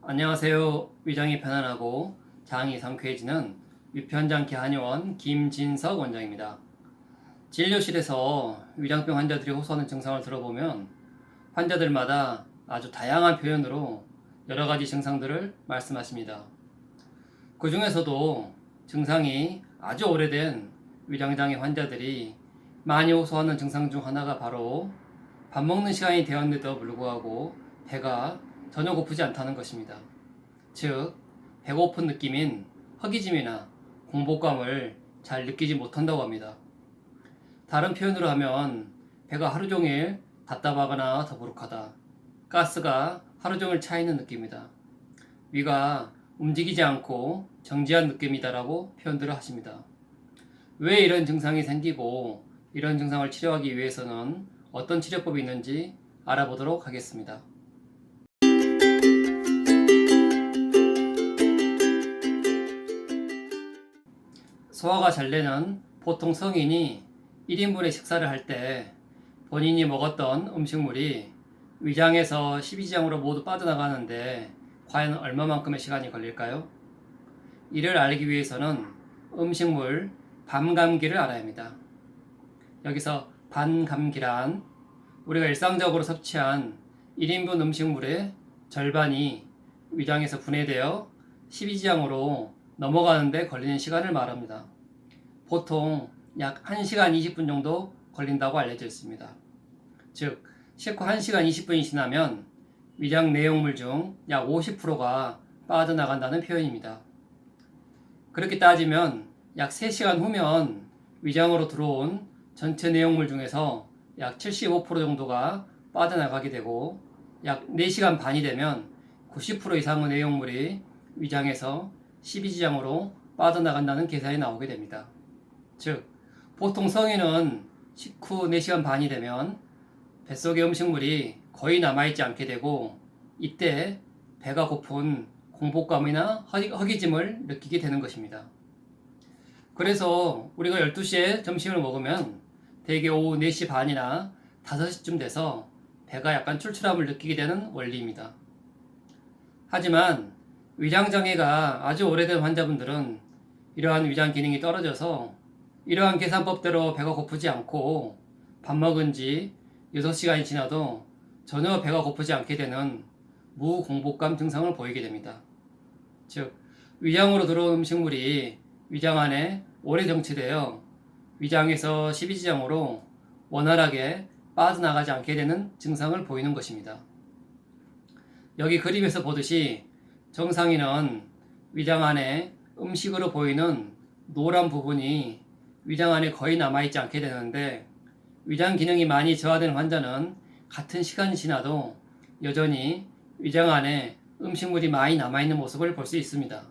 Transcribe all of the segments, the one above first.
안녕하세요. 위장이 편안하고 장이 상쾌해지는 위편장기 한의원 김진석 원장입니다. 진료실에서 위장병 환자들이 호소하는 증상을 들어보면 환자들마다 아주 다양한 표현으로 여러 가지 증상들을 말씀하십니다. 그 중에서도 증상이 아주 오래된 위장장애 환자들이 많이 호소하는 증상 중 하나가 바로 밥 먹는 시간이 되었는데도 불구하고 배가 전혀 고프지 않다는 것입니다. 즉, 배고픈 느낌인 허기짐이나 공복감을 잘 느끼지 못한다고 합니다. 다른 표현으로 하면 배가 하루 종일 답답하거나 더부룩하다, 가스가 하루 종일 차 있는 느낌이다, 위가 움직이지 않고 정지한 느낌이다라고 표현들을 하십니다. 왜 이런 증상이 생기고 이런 증상을 치료하기 위해서는 어떤 치료법이 있는지 알아보도록 하겠습니다. 소화가 잘 되는 보통 성인이 1인분의 식사를 할 때 본인이 먹었던 음식물이 위장에서 십이지장으로 모두 빠져나가는데 과연 얼마만큼의 시간이 걸릴까요? 이를 알기 위해서는 음식물 반감기를 알아야 합니다. 여기서 반감기란 우리가 일상적으로 섭취한 1인분 음식물의 절반이 위장에서 분해되어 십이지장으로 넘어가는데 걸리는 시간을 말합니다. 보통 약 1시간 20분 정도 걸린다고 알려져 있습니다. 즉, 식후 1시간 20분이 지나면 위장 내용물 중 약 50%가 빠져나간다는 표현입니다. 그렇게 따지면 약 3시간 후면 위장으로 들어온 전체 내용물 중에서 약 75% 정도가 빠져나가게 되고 약 4시간 반이 되면 90% 이상의 내용물이 위장에서 십이지장으로 빠져나간다는 계산이 나오게 됩니다. 즉, 보통 성인은 식후 4시간 반이 되면 뱃속의 음식물이 거의 남아있지 않게 되고 이때 배가 고픈 공복감이나 허기짐을 느끼게 되는 것입니다. 그래서 우리가 12시에 점심을 먹으면 대개 오후 4시 반이나 5시쯤 돼서 배가 약간 출출함을 느끼게 되는 원리입니다. 하지만 위장장애가 아주 오래된 환자분들은 이러한 위장 기능이 떨어져서 이러한 계산법대로 배가 고프지 않고 밥 먹은 지 6시간이 지나도 전혀 배가 고프지 않게 되는 무공복감 증상을 보이게 됩니다. 즉, 위장으로 들어온 음식물이 위장 안에 오래 정체되어 위장에서 십이지장으로 원활하게 빠져나가지 않게 되는 증상을 보이는 것입니다. 여기 그림에서 보듯이 정상인은 위장 안에 음식으로 보이는 노란 부분이 위장 안에 거의 남아있지 않게 되는데 위장 기능이 많이 저하된 환자는 같은 시간이 지나도 여전히 위장 안에 음식물이 많이 남아있는 모습을 볼 수 있습니다.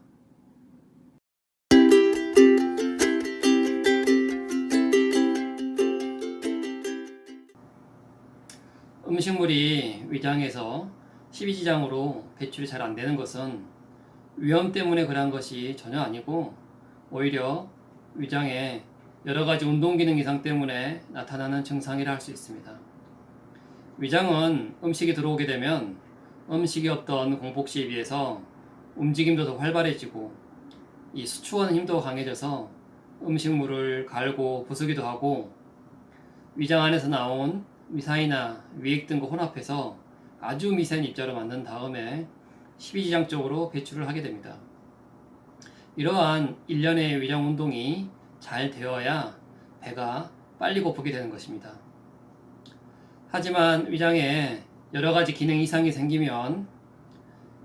음식물이 위장에서 십이지장으로 배출이 잘 안 되는 것은 위염 때문에 그런 것이 전혀 아니고 오히려 위장에 여러 가지 운동 기능 이상 때문에 나타나는 증상이라 할 수 있습니다. 위장은 음식이 들어오게 되면 음식이 없던 공복 시에 비해서 움직임도 더 활발해지고 이 수축하는 힘도 강해져서 음식물을 갈고 부수기도 하고 위장 안에서 나온 위산이나 위액 등과 혼합해서 아주 미세한 입자로 만든 다음에 십이지장 쪽으로 배출을 하게 됩니다. 이러한 일련의 위장 운동이 잘 되어야 배가 빨리 고프게 되는 것입니다. 하지만 위장에 여러 가지 기능 이상이 생기면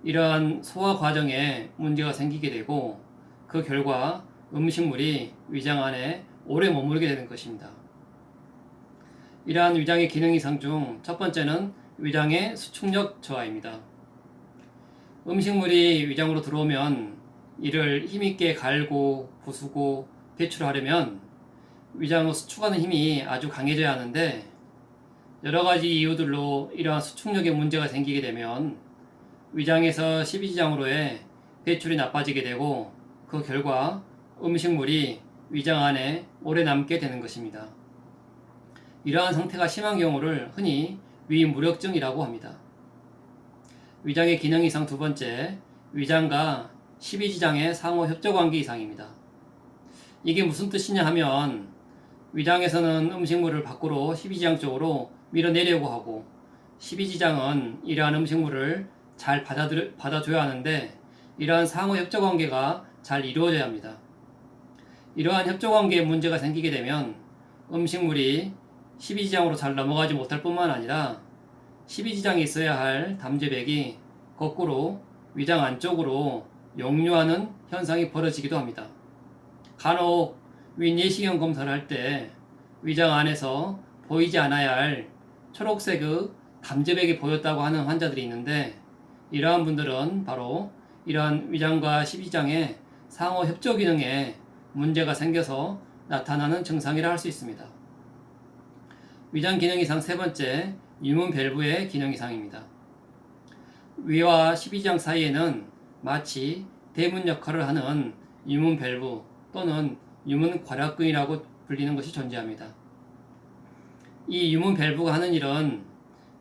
이러한 소화 과정에 문제가 생기게 되고 그 결과 음식물이 위장 안에 오래 머무르게 되는 것입니다. 이러한 위장의 기능 이상 중 첫 번째는 위장의 수축력 저하입니다. 음식물이 위장으로 들어오면 이를 힘있게 갈고 부수고 배출하려면 위장을 수축하는 힘이 아주 강해져야 하는데 여러 가지 이유들로 이러한 수축력에 문제가 생기게 되면 위장에서 십이지장으로의 배출이 나빠지게 되고 그 결과 음식물이 위장 안에 오래 남게 되는 것입니다. 이러한 상태가 심한 경우를 흔히 위무력증이라고 합니다. 위장의 기능 이상 두 번째, 위장과 십이지장의 상호 협조관계 이상입니다. 이게 무슨 뜻이냐 하면 위장에서는 음식물을 밖으로 십이지장 쪽으로 밀어내려고 하고 십이지장은 이러한 음식물을 잘 받아줘야 하는데 이러한 상호 협조관계가 잘 이루어져야 합니다. 이러한 협조관계에 문제가 생기게 되면 음식물이 십이지장으로 잘 넘어가지 못할 뿐만 아니라 십이지장에 있어야 할 담재백이 거꾸로 위장 안쪽으로 역류하는 현상이 벌어지기도 합니다. 간혹 위내시경 검사를 할 때 위장 안에서 보이지 않아야 할 초록색의 담재백이 보였다고 하는 환자들이 있는데 이러한 분들은 바로 이러한 위장과 십이지장의 상호 협조 기능에 문제가 생겨서 나타나는 증상이라 할 수 있습니다. 위장 기능 이상 세 번째, 유문 밸브의 기능 이상입니다. 위와 십이지장 사이에는 마치 대문 역할을 하는 유문 밸브 또는 유문 괄약근이라고 불리는 것이 존재합니다. 이 유문 밸브가 하는 일은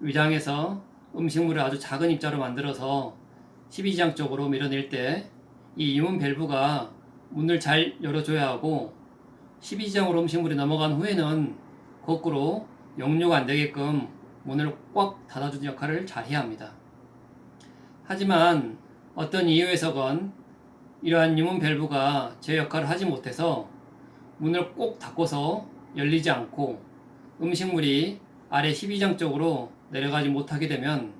위장에서 음식물을 아주 작은 입자로 만들어서 십이지장 쪽으로 밀어낼 때 이 유문 밸브가 문을 잘 열어줘야 하고 십이지장으로 음식물이 넘어간 후에는 거꾸로 역류가 안 되게끔 문을 꽉 닫아주는 역할을 잘 해야 합니다. 하지만 어떤 이유에서건 이러한 유문 밸브가 제 역할을 하지 못해서 문을 꼭 닫고서 열리지 않고 음식물이 아래 십이지장 쪽으로 내려가지 못하게 되면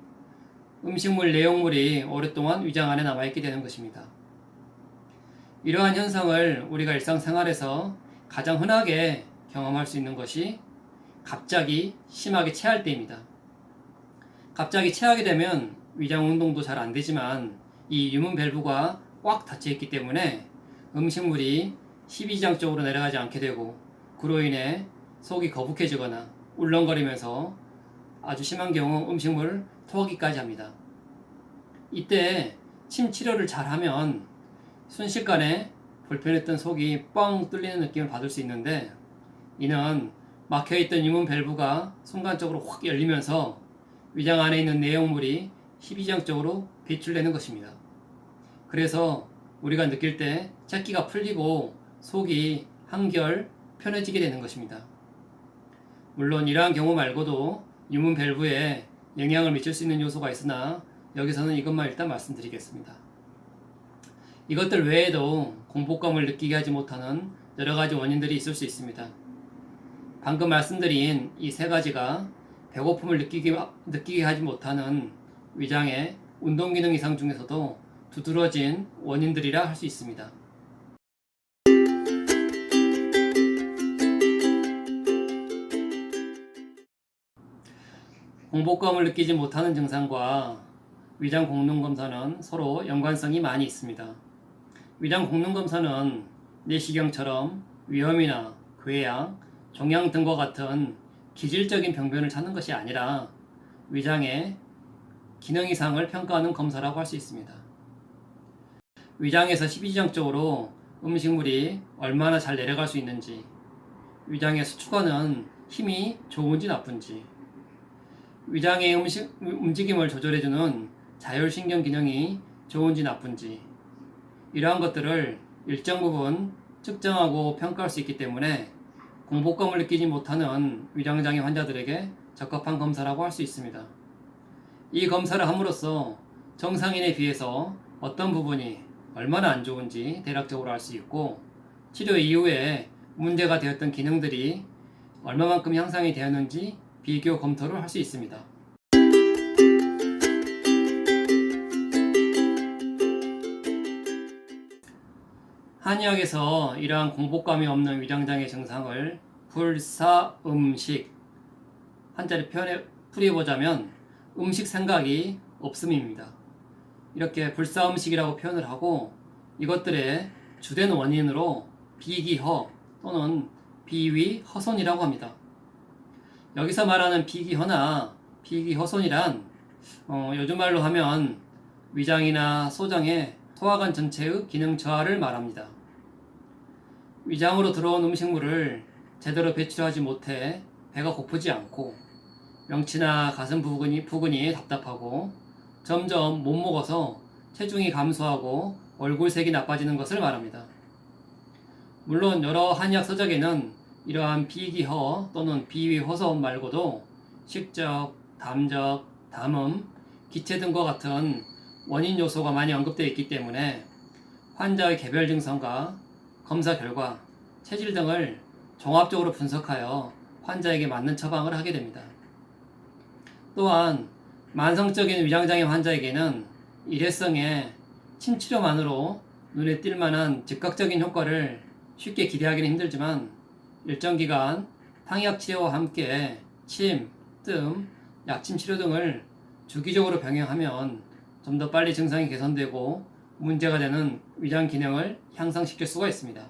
음식물 내용물이 오랫동안 위장 안에 남아있게 되는 것입니다. 이러한 현상을 우리가 일상생활에서 가장 흔하게 경험할 수 있는 것이 갑자기 심하게 체할 때입니다. 갑자기 체하게 되면 위장 운동도 잘 안 되지만 이 유문 밸브가 꽉 닫혀 있기 때문에 음식물이 십이지장 쪽으로 내려가지 않게 되고 그로 인해 속이 거북해지거나 울렁거리면서 아주 심한 경우 음식물을 토하기까지 합니다. 이때 침 치료를 잘 하면 순식간에 불편했던 속이 뻥 뚫리는 느낌을 받을 수 있는데 이는 막혀있던 유문 밸브가 순간적으로 확 열리면서 위장 안에 있는 내용물이 십이지장 쪽으로 배출되는 것입니다. 그래서 우리가 느낄 때 체기가 풀리고 속이 한결 편해지게 되는 것입니다. 물론 이러한 경우 말고도 유문 밸브에 영향을 미칠 수 있는 요소가 있으나 여기서는 이것만 일단 말씀드리겠습니다. 이것들 외에도 공복감을 느끼게 하지 못하는 여러 가지 원인들이 있을 수 있습니다. 방금 말씀드린 이 세 가지가 배고픔을 느끼게 하지 못하는 위장의 운동기능 이상 중에서도 두드러진 원인들이라 할 수 있습니다. 공복감을 느끼지 못하는 증상과 위장 공능 검사는 서로 연관성이 많이 있습니다. 위장 공능 검사는 내시경처럼 위염이나 궤양, 종양 등과 같은 기질적인 병변을 찾는 것이 아니라 위장의 기능 이상을 평가하는 검사라고 할 수 있습니다. 위장에서 십이지장 쪽으로 음식물이 얼마나 잘 내려갈 수 있는지, 위장의 수축하는 힘이 좋은지 나쁜지, 위장의 움직임을 조절해주는 자율신경 기능이 좋은지 나쁜지, 이러한 것들을 일정 부분 측정하고 평가할 수 있기 때문에 공복감을 느끼지 못하는 위장장애 환자들에게 적합한 검사라고 할 수 있습니다. 이 검사를 함으로써 정상인에 비해서 어떤 부분이 얼마나 안 좋은지 대략적으로 알 수 있고 치료 이후에 문제가 되었던 기능들이 얼마만큼 향상이 되었는지 비교 검토를 할 수 있습니다. 한의학에서 이러한 공복감이 없는 위장장애 증상을 불사음식, 한자리 풀이해보자면 음식 생각이 없음입니다. 이렇게 불사음식이라고 표현을 하고 이것들의 주된 원인으로 비기허 또는 비위허손이라고 합니다. 여기서 말하는 비기허나 비기허손이란 요즘 말로 하면 위장이나 소장의 소화관 전체의 기능 저하를 말합니다. 위장으로 들어온 음식물을 제대로 배출하지 못해 배가 고프지 않고 명치나 가슴 부근이 답답하고 점점 못 먹어서 체중이 감소하고 얼굴색이 나빠지는 것을 말합니다. 물론 여러 한의학 서적에는 이러한 비기허 또는 비위호소음 말고도 식적, 담적, 담음, 기체 등과 같은 원인 요소가 많이 언급되어 있기 때문에 환자의 개별 증상과 검사 결과, 체질 등을 종합적으로 분석하여 환자에게 맞는 처방을 하게 됩니다. 또한 만성적인 위장장애 환자에게는 일회성의 침치료만으로 눈에 띌 만한 즉각적인 효과를 쉽게 기대하기는 힘들지만 일정 기간 탕약 치료와 함께 침, 뜸, 약침 치료 등을 주기적으로 병행하면 좀 더 빨리 증상이 개선되고 문제가 되는 위장 기능을 향상시킬 수가 있습니다.